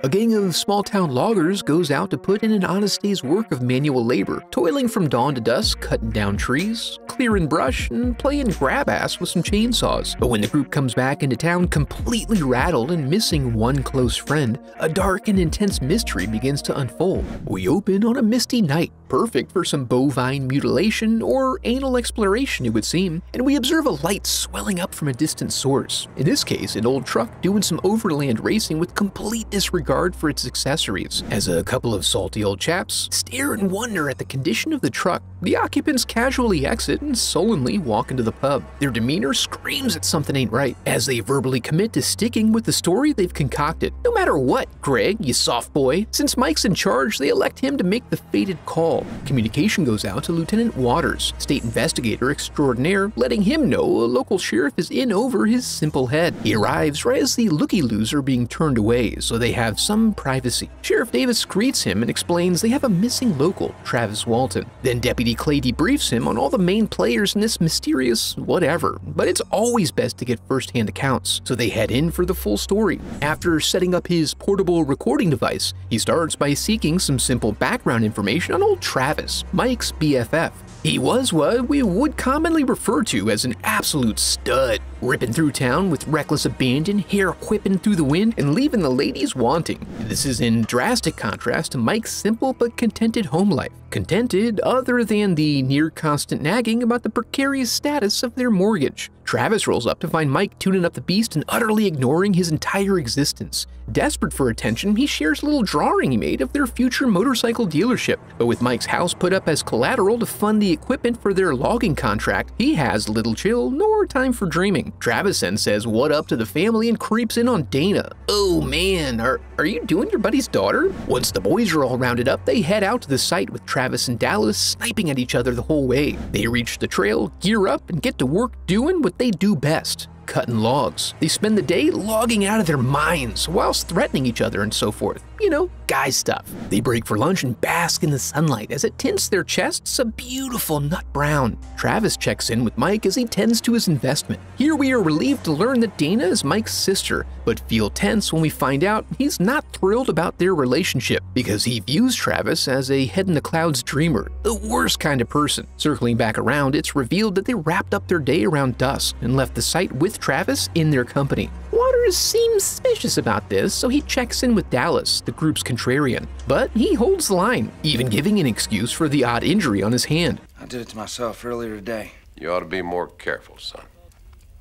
A gang of small-town loggers goes out to put in an honest day's work of manual labor, toiling from dawn to dusk, cutting down trees, clearing brush, and playing grab-ass with some chainsaws. But when the group comes back into town completely rattled and missing one close friend, a dark and intense mystery begins to unfold. We open on a misty night, perfect for some bovine mutilation or anal exploration, it would seem, and we observe a light swelling up from a distant source. In this case, an old truck doing some overland racing with complete disregard for its accessories. As a couple of salty old chaps stare in wonder at the condition of the truck, the occupants casually exit and sullenly walk into the pub. Their demeanor screams that something ain't right, as they verbally commit to sticking with the story they've concocted. No matter what, Greg, you soft boy. Since Mike's in charge, they elect him to make the fated call. Communication goes out to Lieutenant Waters, state investigator extraordinaire, letting him know a local sheriff is in over his simple head. He arrives right as the looky-loos are being turned away, so they have some privacy. Sheriff Davis greets him and explains they have a missing local, Travis Walton. Then Deputy Clay debriefs him on all the main players in this mysterious whatever, but it's always best to get first-hand accounts, so they head in for the full story. After setting up his portable recording device, he starts by seeking some simple background information on old Travis, Mike's BFF. He was what we would commonly refer to as an absolute stud, ripping through town with reckless abandon, hair whipping through the wind, and leaving the ladies wanting. This is in drastic contrast to Mike's simple but contented home life. Contented other than the near-constant nagging about the precarious status of their mortgage. Travis rolls up to find Mike tuning up the beast and utterly ignoring his entire existence. Desperate for attention, he shares a little drawing he made of their future motorcycle dealership, but with Mike's house put up as collateral to fund the equipment for their logging contract, he has little chill nor time for dreaming. Travis then says what up to the family and creeps in on Dana. Oh man, are you doing your buddy's daughter? Once the boys are all rounded up, they head out to the site with Travis and Dallas sniping at each other the whole way. They reach the trail, gear up, and get to work doing what they do best. Cutting logs. They spend the day logging out of their minds whilst threatening each other and so forth. You know, guy stuff. They break for lunch and bask in the sunlight as it tints their chests a beautiful nut brown. Travis checks in with Mike as he tends to his investment. Here we are relieved to learn that Dana is Mike's sister, but feel tense when we find out he's not thrilled about their relationship because he views Travis as a head-in-the-clouds dreamer, the worst kind of person. Circling back around, it's revealed that they wrapped up their day around dusk and left the site with Travis in their company. Waters seems suspicious about this, so he checks in with Dallas, the group's contrarian, but he holds the line, even giving an excuse for the odd injury on his hand. I did it to myself earlier today. You ought to be more careful, son.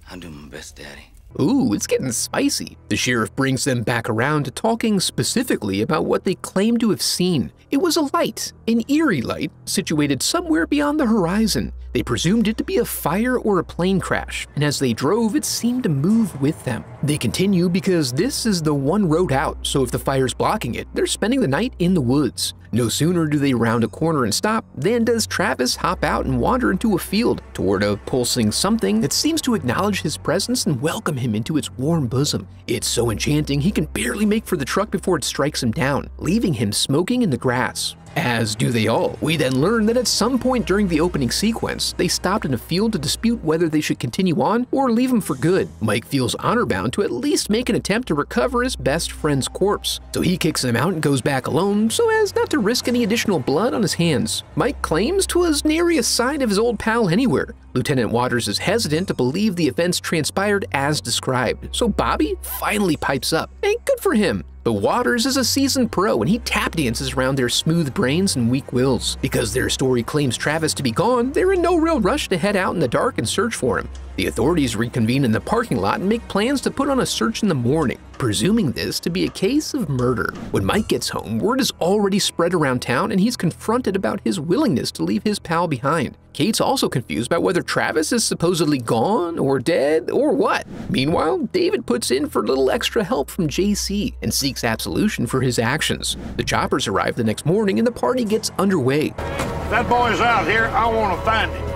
I'll do my best, Daddy. Ooh, it's getting spicy. The sheriff brings them back around to talking specifically about what they claim to have seen. It was a light, an eerie light, situated somewhere beyond the horizon. They presumed it to be a fire or a plane crash, and as they drove, it seemed to move with them. They continue because this is the one road out, so if the fire's blocking it, they're spending the night in the woods. No sooner do they round a corner and stop than does Travis hop out and wander into a field toward a pulsing something that seems to acknowledge his presence and welcome him into its warm bosom. It's so enchanting he can barely make for the truck before it strikes him down, leaving him smoking in the grass. As do they all. We then learn that at some point during the opening sequence, they stopped in a field to dispute whether they should continue on or leave him for good. Mike feels honor-bound to at least make an attempt to recover his best friend's corpse, so he kicks him out and goes back alone so as not to risk any additional blood on his hands. Mike claims 'twas nary a sign of his old pal anywhere. Lieutenant Waters is hesitant to believe the events transpired as described, so Bobby finally pipes up. Hey, good for him. But Waters is a seasoned pro and he tap dances around their smooth brains and weak wills. Because their story claims Travis to be gone, they're in no real rush to head out in the dark and search for him. The authorities reconvene in the parking lot and make plans to put on a search in the morning, presuming this to be a case of murder. When Mike gets home, word is already spread around town and he's confronted about his willingness to leave his pal behind. Kate's also confused about whether Travis is supposedly gone or dead or what. Meanwhile, David puts in for a little extra help from JC and seeks absolution for his actions. The choppers arrive the next morning and the party gets underway. If that boy's out here, I want to find him.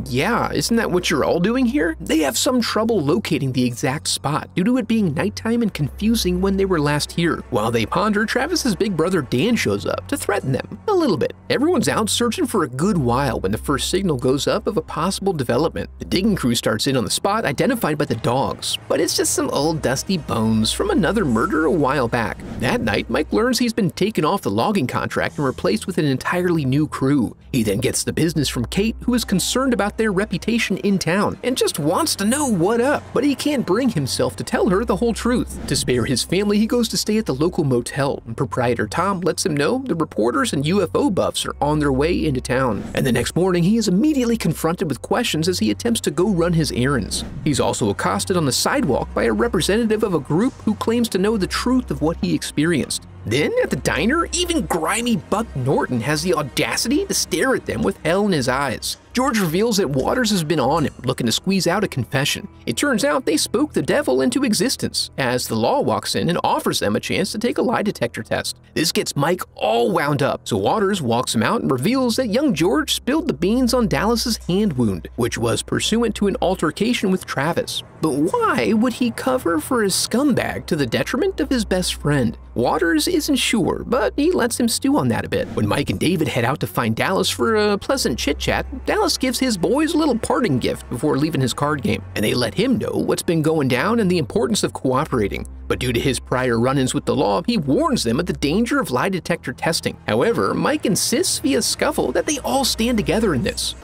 Yeah, isn't that what you're all doing here? They have some trouble locating the exact spot due to it being nighttime and confusing when they were last here. While they ponder, Travis's big brother Dan shows up to threaten them a little bit. Everyone's out searching for a good while when the first signal goes up of a possible development. The digging crew starts in on the spot identified by the dogs, but it's just some old dusty bones from another murder a while back. That night, Mike learns he's been taken off the logging contract and replaced with an entirely new crew. He then gets the business from Kate, who is concerned about their reputation in town and just wants to know what up, but he can't bring himself to tell her the whole truth. To spare his family, he goes to stay at the local motel, and proprietor Tom lets him know the reporters and UFO buffs are on their way into town. And the next morning, he is immediately confronted with questions as he attempts to go run his errands. He's also accosted on the sidewalk by a representative of a group who claims to know the truth of what he experienced. Then, at the diner, even grimy Buck Norton has the audacity to stare at them with hell in his eyes. George reveals that Waters has been on him, looking to squeeze out a confession. It turns out they spoke the devil into existence, as the law walks in and offers them a chance to take a lie detector test. This gets Mike all wound up, so Waters walks him out and reveals that young George spilled the beans on Dallas's hand wound, which was pursuant to an altercation with Travis. But why would he cover for a scumbag to the detriment of his best friend? Waters isn't sure, but he lets him stew on that a bit. When Mike and David head out to find Dallas for a pleasant chit-chat, Dallas gives his boys a little parting gift before leaving his card game, and they let him know what's been going down and the importance of cooperating. But due to his prior run-ins with the law, he warns them of the danger of lie detector testing. However, Mike insists via scuffle that they all stand together in this.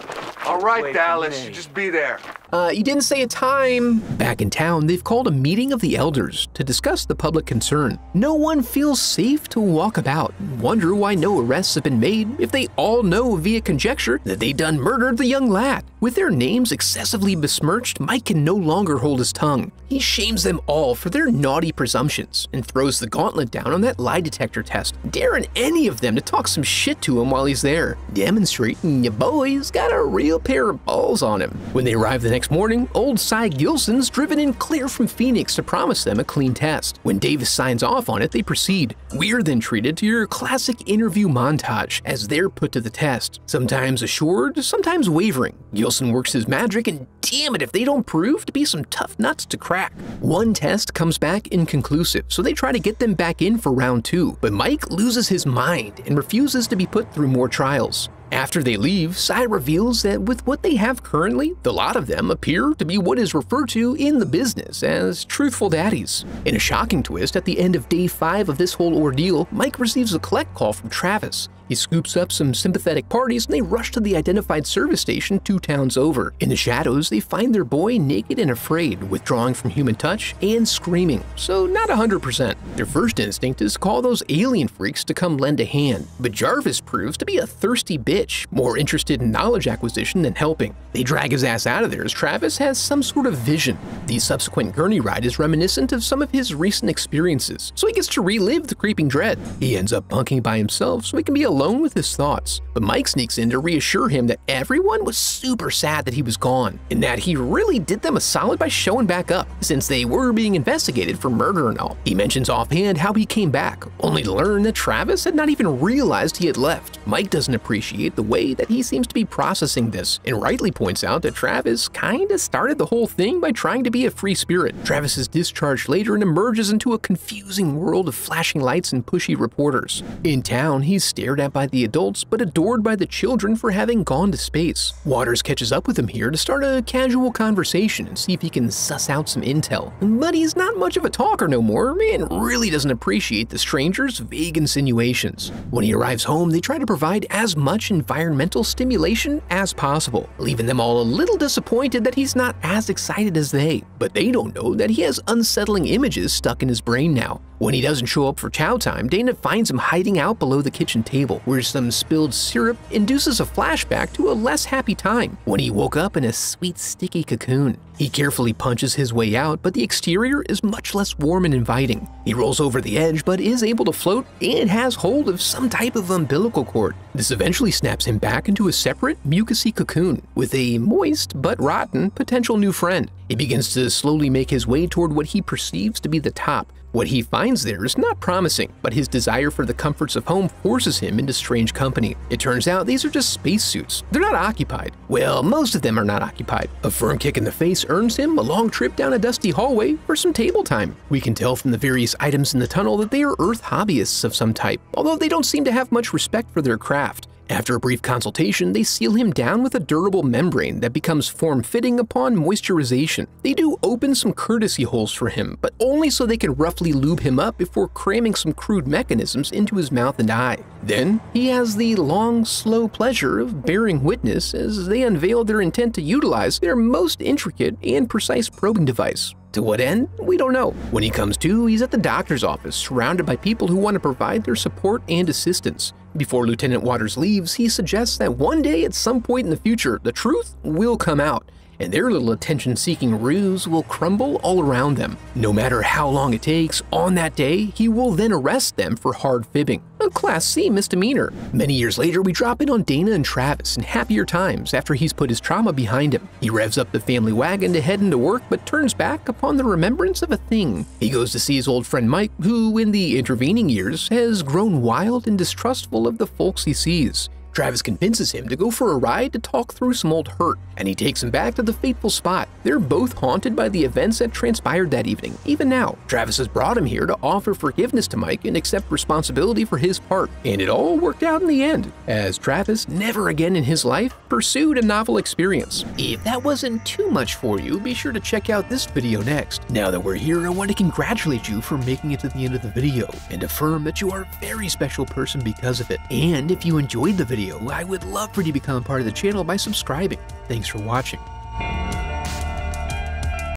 All right, Dallas, just be there. You didn't say a time. Back in town, they've called a meeting of the elders to discuss the public concern. No one feels safe to walk about and wonder why no arrests have been made if they all know via conjecture that they done murdered the young lad. With their names excessively besmirched, Mike can no longer hold his tongue. He shames them all for their naughty presumptions and throws the gauntlet down on that lie detector test, daring any of them to talk some shit to him while he's there, demonstrating your boy's got a real pair of balls on him. When they arrive the next morning, old Cy Gilson's driven in clear from Phoenix to promise them a clean test. When Davis signs off on it, they proceed. We're then treated to your classic interview montage as they're put to the test, sometimes assured, sometimes wavering. Gilson works his magic, and damn it if they don't prove to be some tough nuts to crack. One test comes back inconclusive, so they try to get them back in for round 2, but Mike loses his mind and refuses to be put through more trials. After they leave, Cy reveals that with what they have currently, the lot of them appear to be what is referred to in the business as truthful daddies. In a shocking twist, at the end of day 5 of this whole ordeal, Mike receives a collect call from Travis. He scoops up some sympathetic parties and they rush to the identified service station 2 towns over. In the shadows, they find their boy naked and afraid, withdrawing from human touch and screaming, so not 100%. Their first instinct is to call those alien freaks to come lend a hand, but Jarvis proves to be a thirsty bitch, more interested in knowledge acquisition than helping. They drag his ass out of there as Travis has some sort of vision. The subsequent gurney ride is reminiscent of some of his recent experiences, so he gets to relive the creeping dread. He ends up bunking by himself so he can be alone with his thoughts, but Mike sneaks in to reassure him that everyone was super sad that he was gone, and that he really did them a solid by showing back up, since they were being investigated for murder and all. He mentions offhand how he came back, only to learn that Travis had not even realized he had left. Mike doesn't appreciate the way that he seems to be processing this, and rightly points out that Travis kinda started the whole thing by trying to be a free spirit. Travis is discharged later and emerges into a confusing world of flashing lights and pushy reporters. In town, he's stared at by the adults, but adored by the children for having gone to space. Waters catches up with him here to start a casual conversation and see if he can suss out some intel. But he's not much of a talker no more, and really doesn't appreciate the stranger's vague insinuations. When he arrives home, they try to provide as much environmental stimulation as possible, leaving them all a little disappointed that he's not as excited as they. But they don't know that he has unsettling images stuck in his brain now. When he doesn't show up for chow time, Dana finds him hiding out below the kitchen table, where some spilled syrup induces a flashback to a less happy time, when he woke up in a sweet sticky cocoon. He carefully punches his way out, but the exterior is much less warm and inviting. He rolls over the edge, but is able to float and has hold of some type of umbilical cord. This eventually snaps him back into a separate, mucousy cocoon, with a moist but rotten potential new friend. He begins to slowly make his way toward what he perceives to be the top, What he finds there is not promising, but his desire for the comforts of home forces him into strange company. It turns out these are just spacesuits. They're not occupied. Well, most of them are not occupied. A firm kick in the face earns him a long trip down a dusty hallway for some table time. We can tell from the various items in the tunnel that they are Earth hobbyists of some type, although they don't seem to have much respect for their craft. After a brief consultation, they seal him down with a durable membrane that becomes form-fitting upon moisturization. They do open some courtesy holes for him, but only so they can roughly lube him up before cramming some crude mechanisms into his mouth and eye. Then, he has the long, slow pleasure of bearing witness as they unveil their intent to utilize their most intricate and precise probing device. To what end? We don't know. When he comes to, he's at the doctor's office, surrounded by people who want to provide their support and assistance. Before Lieutenant Waters leaves, he suggests that one day at some point in the future, the truth will come out, and their little attention-seeking ruse will crumble all around them. No matter how long it takes, on that day, he will then arrest them for hard fibbing, a Class C misdemeanor. Many years later, we drop in on Dana and Travis in happier times after he's put his trauma behind him. He revs up the family wagon to head into work, but turns back upon the remembrance of a thing. He goes to see his old friend Mike, who, in the intervening years, has grown wild and distrustful of the folks he sees. Travis convinces him to go for a ride to talk through some old hurt, and he takes him back to the fateful spot. They're both haunted by the events that transpired that evening, even now. Travis has brought him here to offer forgiveness to Mike and accept responsibility for his part, and it all worked out in the end, as Travis never again in his life pursued a novel experience. If that wasn't too much for you, be sure to check out this video next. Now that we're here, I want to congratulate you for making it to the end of the video, and affirm that you are a very special person because of it. And if you enjoyed the video, I would love for you to become a part of the channel by subscribing. Thanks for watching.